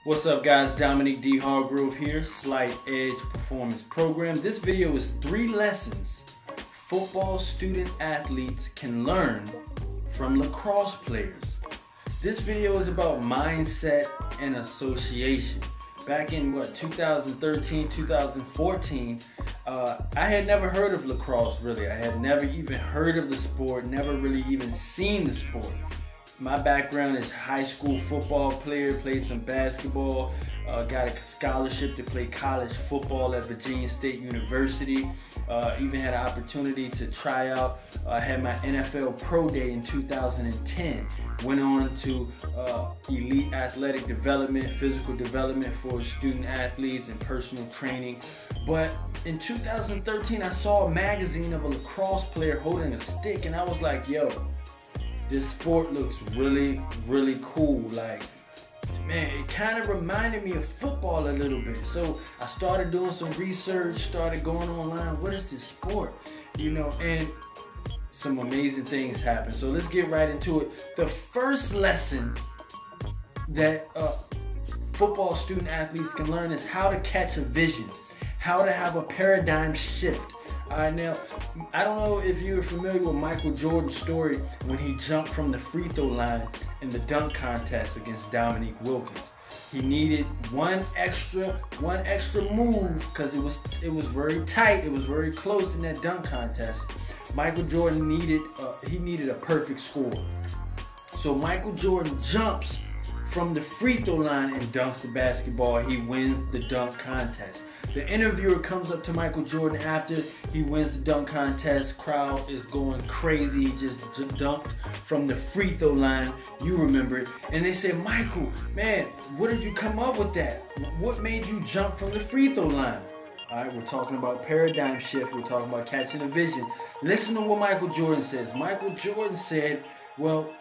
What's up guys, Dominic D. Hargrove here, Slight Edge Performance Program. This video is 3 lessons football student athletes can learn from lacrosse players. This video is about mindset and association. Back in 2013, 2014, I had never heard of lacrosse really. I had never even heard of the sport, never really even seen the sport. My background is high school football player, played some basketball, got a scholarship to play college football at Virginia State University, even had an opportunity to try out. I had my NFL Pro Day in 2010, went on to elite athletic development, physical development for student athletes and personal training. But in 2013, I saw a magazine of a lacrosse player holding a stick and I was like, yo, this sport looks really, really cool. Like, man, it kind of reminded me of football a little bit. So I started doing some research, started going online. What is this sport? You know, and some amazing things happen. So let's get right into it. The first lesson that football student athletes can learn is how to catch a vision, how to have a paradigm shift. Now, I don't know if you're familiar with Michael Jordan's story when he jumped from the free throw line in the dunk contest against Dominique Wilkins. He needed one extra move because it was very tight, it was very close in that dunk contest. Michael Jordan needed a perfect score. So Michael Jordan jumps from the free throw line and dunks the basketball. He wins the dunk contest. The interviewer comes up to Michael Jordan after he wins the dunk contest. Crowd is going crazy. He just dunked from the free throw line. You remember it. And they say, Michael, man, where did you come up with that? What made you jump from the free throw line? All right, we're talking about paradigm shift. We're talking about catching a vision. Listen to what Michael Jordan says. Michael Jordan said, well,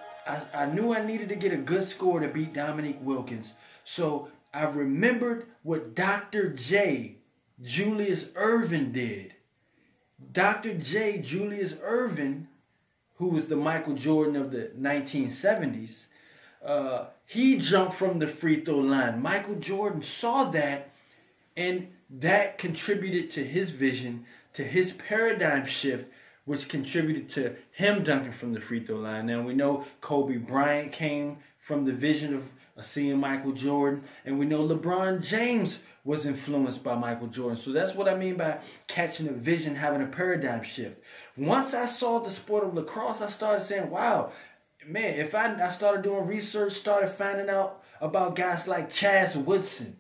I knew I needed to get a good score to beat Dominique Wilkins. So I remembered what Dr. J. Julius Erving did. Dr. J. Julius Erving, who was the Michael Jordan of the 1970s, he jumped from the free throw line. Michael Jordan saw that, and that contributed to his vision, to his paradigm shift, which contributed to him dunking from the free throw line. Now we know Kobe Bryant came from the vision of seeing Michael Jordan, and we know LeBron James was influenced by Michael Jordan. So that's what I mean by catching a vision, having a paradigm shift. Once I saw the sport of lacrosse, I started saying, wow, man, if I started doing research, started finding out about guys like Chaz Woodson,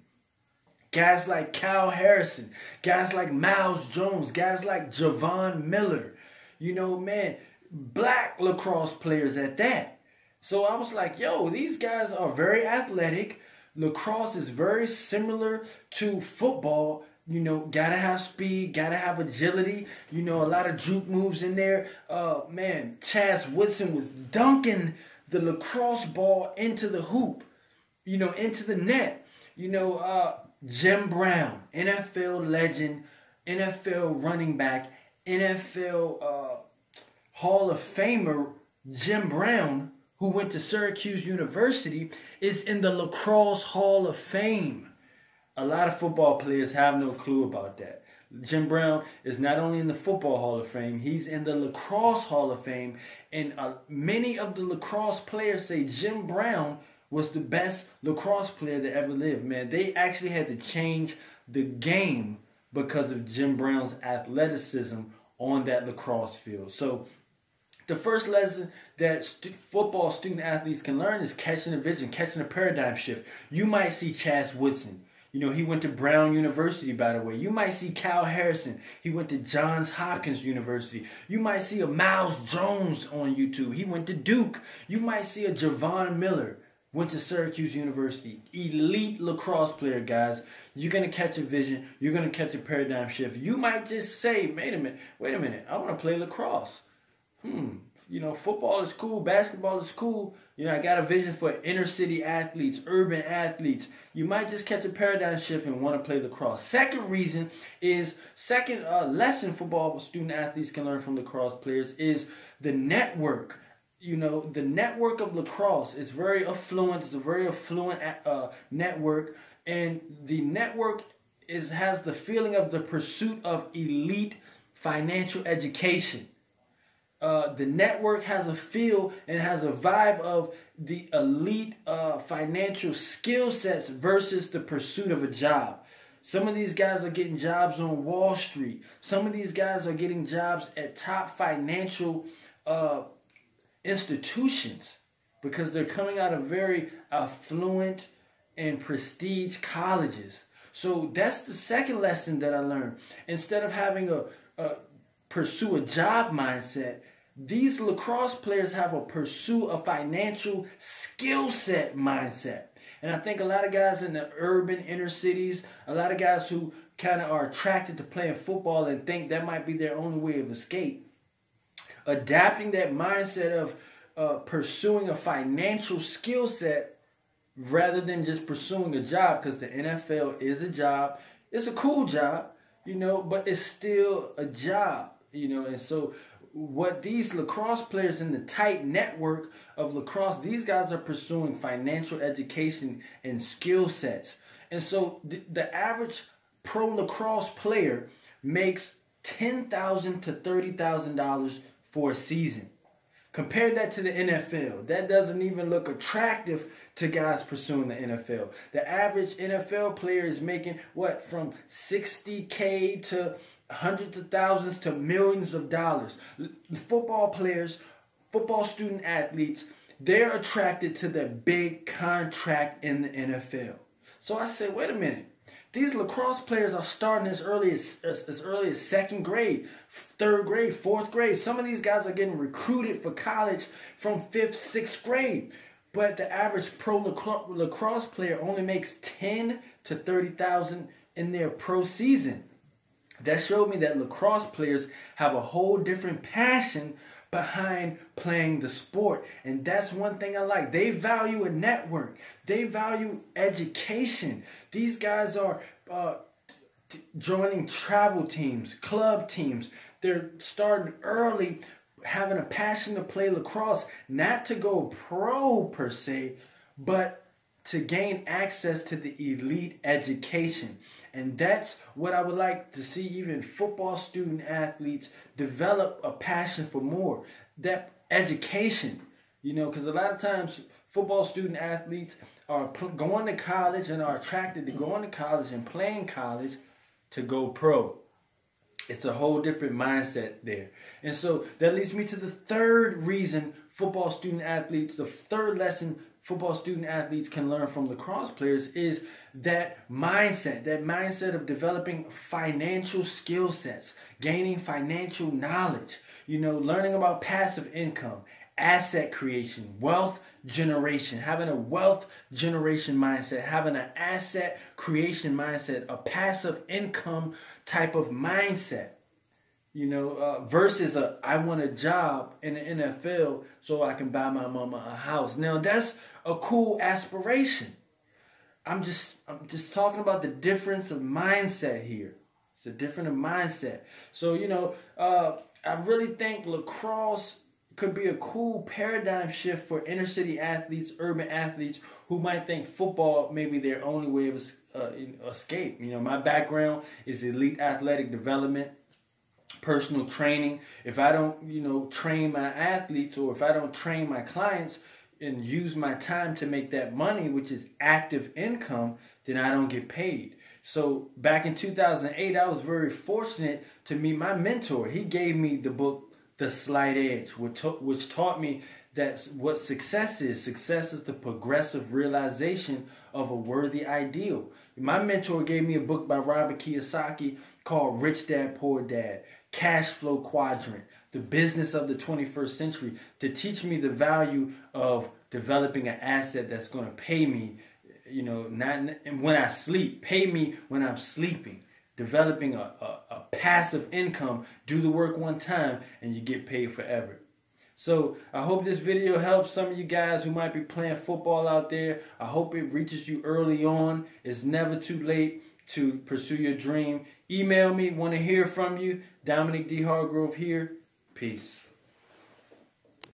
guys like Kyle Harrison, guys like Miles Jones, guys like Javon Miller, you know, man, black lacrosse players at that. So I was like, yo, these guys are very athletic. Lacrosse is very similar to football. You know, gotta have speed, gotta have agility. You know, a lot of juke moves in there. Man, Chaz Woodson was dunking the lacrosse ball into the hoop, you know, into the net. You know, Jim Brown, NFL legend, NFL running back, NFL Hall of Famer Jim Brown, who went to Syracuse University, is in the Lacrosse Hall of Fame. A lot of football players have no clue about that. Jim Brown is not only in the Football Hall of Fame, he's in the Lacrosse Hall of Fame. And many of the lacrosse players say Jim Brown was the best lacrosse player that ever lived. Man, they actually had to change the game because of Jim Brown's athleticism on that lacrosse field. So the first lesson that football student athletes can learn is catching a vision, catching a paradigm shift. You might see Chaz Woodson. You know, he went to Brown University, by the way. You might see Kyle Harrison. He went to Johns Hopkins University. You might see a Miles Jones on YouTube. He went to Duke. You might see a Javon Miller. Went to Syracuse University. Elite lacrosse player, guys. You're going to catch a vision. You're going to catch a paradigm shift. You might just say, wait a minute. I want to play lacrosse. You know, football is cool, basketball is cool. You know, I got a vision for inner city athletes, urban athletes. You might just catch a paradigm shift and want to play lacrosse. Second lesson football student athletes can learn from lacrosse players is the network. the network of lacrosse is very affluent. It's a very affluent network, and the network has the feeling of the pursuit of elite financial education. The network has a feel and has a vibe of the elite financial skill sets versus the pursuit of a job. Some of these guys are getting jobs on Wall Street. Some of these guys are getting jobs at top financial institutions because they're coming out of very affluent and prestige colleges. So that's the second lesson that I learned. Instead of having a pursue a job mindset, these lacrosse players have a pursue a financial skill set mindset. And I think a lot of guys in the urban inner cities, a lot of guys who kind of are attracted to playing football and think that might be their only way of escape, adapting that mindset of pursuing a financial skill set rather than just pursuing a job, because the NFL is a job. It's a cool job, but it's still a job, and so what these lacrosse players in the tight network of lacrosse, these guys are pursuing financial education and skill sets. And so the average pro lacrosse player makes $10,000 to $30,000 for a season. Compare that to the NFL. That doesn't even look attractive to guys pursuing the NFL. The average NFL player is making from $60K to hundreds of thousands to millions of dollars. Football players, football student athletes, they're attracted to the big contract in the NFL. So I said, wait a minute. These lacrosse players are starting as early as second grade, third grade, fourth grade. Some of these guys are getting recruited for college from fifth, sixth grade. But the average pro lacrosse player only makes $10,000 to $30,000 in their pro season. That showed me that lacrosse players have a whole different passion behind playing the sport. And that's one thing I like. They value a network. They value education. These guys are joining travel teams, club teams. They're starting early, having a passion to play lacrosse, not to go pro per se, but to gain access to the elite education. And that's what I would like to see even football student athletes develop a passion for more. That education, because a lot of times football student athletes are going to college and are attracted to going to college and playing college to go pro. It's a whole different mindset there. And so that leads me to the third reason football student athletes, the third lesson football student athletes can learn from lacrosse players is that mindset of developing financial skill sets, gaining financial knowledge, learning about passive income, asset creation, wealth generation, having a wealth generation mindset, having an asset creation mindset, a passive income type of mindset. Versus I want a job in the NFL so I can buy my mama a house. Now that's a cool aspiration. I'm just talking about the difference of mindset here. It's a different mindset. So I really think lacrosse could be a cool paradigm shift for inner city athletes, urban athletes who might think football may be their only way of escape. My background is elite athletic development, personal training. If I don't, train my athletes, or if I don't train my clients and use my time to make that money, which is active income, then I don't get paid. So back in 2008, I was very fortunate to meet my mentor. He gave me the book, The Slight Edge, which taught me that what success is. Success is the progressive realization of a worthy ideal. My mentor gave me a book by Robert Kiyosaki called Rich Dad, Poor Dad, Cash Flow Quadrant, The Business of the 21st Century, to teach me the value of developing an asset that's going to pay me, not when I sleep, pay me when I'm sleeping. Developing a passive income, do the work one time, and you get paid forever. So I hope this video helps some of you guys who might be playing football out there. I hope it reaches you early on. It's never too late to pursue your dream. Email me, want to hear from you. Dominic D. Hargrove here. Peace.